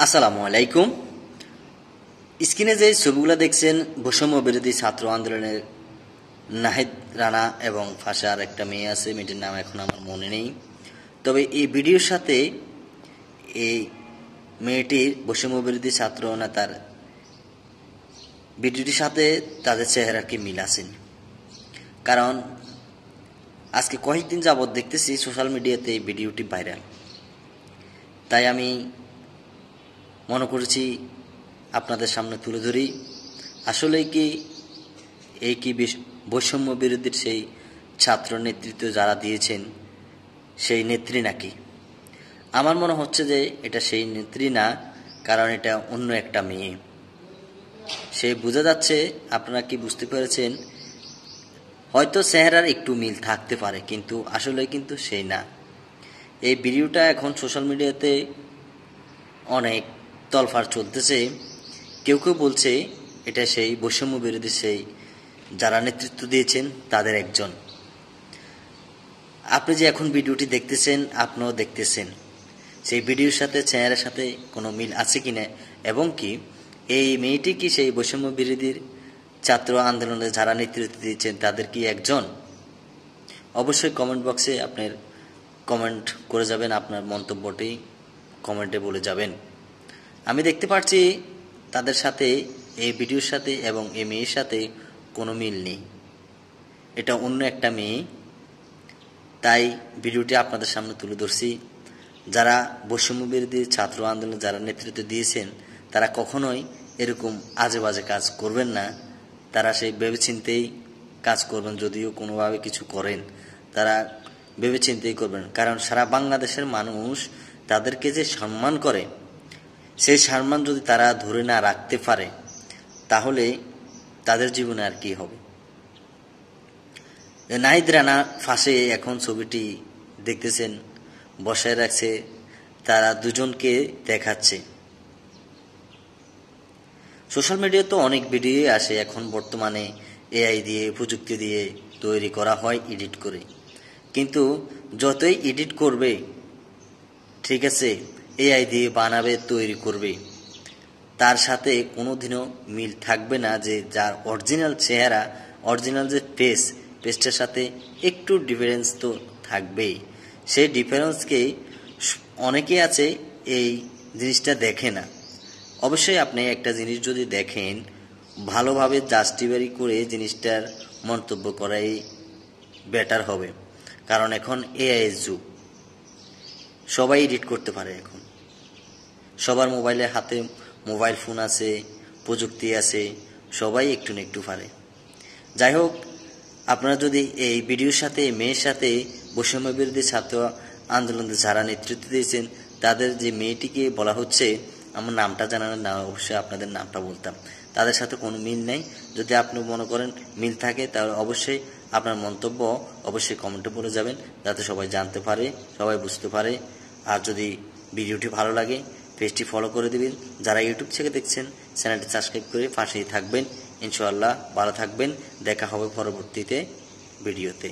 আসসালামু আলাইকুম। স্ক্রিনে যে ছবিগুলো দেখছেন বৈষম্য বিরোধী ছাত্র আন্দোলনের নাহিদ রানা এবং ফাঁসে আর একটা মেয়ে আছে, মেয়েটির নাম এখন আমার মনে নেই। তবে এই ভিডিওর সাথে এই মেয়েটির বৈষম্য বিরোধী ছাত্র নেতার ভিডিওটির সাথে তাদের চেহারার কি মিল আছেন, কারণ আজকে কয়েকদিন যাবৎ দেখতেছি সোশ্যাল মিডিয়াতে এই ভিডিওটি ভাইরাল। তাই আমি মনে করেছি আপনাদের সামনে তুলে ধরি, আসলে কি এই কি বৈষম্য বিরোধীর সেই ছাত্র নেতৃত্ব যারা দিয়েছেন সেই নেত্রী নাকি? আমার মনে হচ্ছে যে এটা সেই নেত্রী না, কারণ এটা অন্য একটা মেয়ে। সে বোঝা যাচ্ছে, আপনারা কি বুঝতে পেরেছেন? হয়তো চেহারার একটু মিল থাকতে পারে, কিন্তু আসলে কিন্তু সেই না। এই ভিডিওটা এখন সোশ্যাল মিডিয়াতে অনেক তলফার চলতেছে। কেউ কেউ বলছে এটা সেই বৈষম্য বিরোধী সেই যারা নেতৃত্ব দিয়েছেন তাদের একজন। আপনি যে এখন ভিডিওটি দেখতেছেন, আপনিও দেখতেছেন সেই ভিডিওর সাথে চেহারার সাথে কোনো মিল আছে কিনা, এবং কি এই মেয়েটি কি সেই বৈষম্য বিরোধীর ছাত্র আন্দোলনে যারা নেতৃত্ব দিয়েছেন তাদের কি একজন? অবশ্যই কমেন্ট বক্সে আপনার কমেন্ট করে যাবেন, আপনার মন্তব্যটি কমেন্টে বলে যাবেন। আমি দেখতে পাচ্ছি তাদের সাথে এই ভিডিওর সাথে এবং এই মেয়ের সাথে কোনো মিল নেই, এটা অন্য একটা মেয়ে। তাই ভিডিওটি আপনাদের সামনে তুলে ধরছি। যারা বৈষম্য বিরোধী ছাত্র আন্দোলনে যারা নেতৃত্ব দিয়েছেন তারা কখনোই এরকম আজে বাজে কাজ করবেন না। তারা সেই ভেবেচিন্তেই কাজ করবেন, যদিও কোনোভাবে কিছু করেন তারা ভেবেচিন্তেই করবেন, কারণ সারা বাংলাদেশের মানুষ তাদেরকে যে সম্মান করে সেই সম্মান যদি তারা ধরে না রাখতে পারে তাহলে তাদের জীবনে আর কি হবে। নাহিদ রানা ফাঁসে এখন ছবিটি দেখতেছেন বসায় রাখছে, তারা দুজনকে দেখাচ্ছে। সোশ্যাল মিডিয়ায় তো অনেক ভিডিও আসে এখন বর্তমানে, এআই দিয়ে প্রযুক্তি দিয়ে তৈরি করা হয় এডিট করে, কিন্তু যতই এডিট করবে, ঠিক আছে, এআই দিয়ে বানাবে তৈরি করবে, তার সাথে কোনোদিনও মিল থাকবে না যে যার অরিজিনাল চেহারা, অরিজিনাল যে পেজটার সাথে একটু ডিফারেন্স তো থাকবেই। সেই ডিফারেন্সকে অনেকে আছে এই জিনিসটা দেখে না। অবশ্যই আপনি একটা জিনিস যদি দেখেন, ভালোভাবে জাস্টিফাই করে জিনিসটার মন্তব্য করাই বেটার হবে, কারণ এখন এআই এর যুগ, সবাই এডিট করতে পারে। এখন সবার মোবাইলের হাতে মোবাইল ফোন আছে, প্রযুক্তি আছে, সবাই একটু না একটু পারে। যাই হোক, আপনারা যদি এই ভিডিওর সাথে মেয়ের সাথে বৈষম্য বিরোধী ছাত্র আন্দোলনে যারা নেতৃত্ব দিয়েছেন তাদের যে মেয়েটিকে বলা হচ্ছে, আমার নামটা জানানোর না, অবশ্যই আপনাদের নামটা বলতাম, তাদের সাথে কোনো মিল নেই। যদি আপনি মনে করেন মিল থাকে তাহলে অবশ্যই আপনার মন্তব্য অবশ্যই কমেন্টে বলে যাবেন, যাতে সবাই জানতে পারে, সবাই বুঝতে পারে। আর যদি ভিডিওটি ভালো লাগে পেজটি ফলো করে দিবেন। যারা ইউটিউব থেকে দেখছেন চ্যানেলটি সাবস্ক্রাইব করে পাশেই থাকবেন। ইনশাআল্লাহ ভালো থাকবেন, দেখা হবে পরবর্তীতে ভিডিওতে।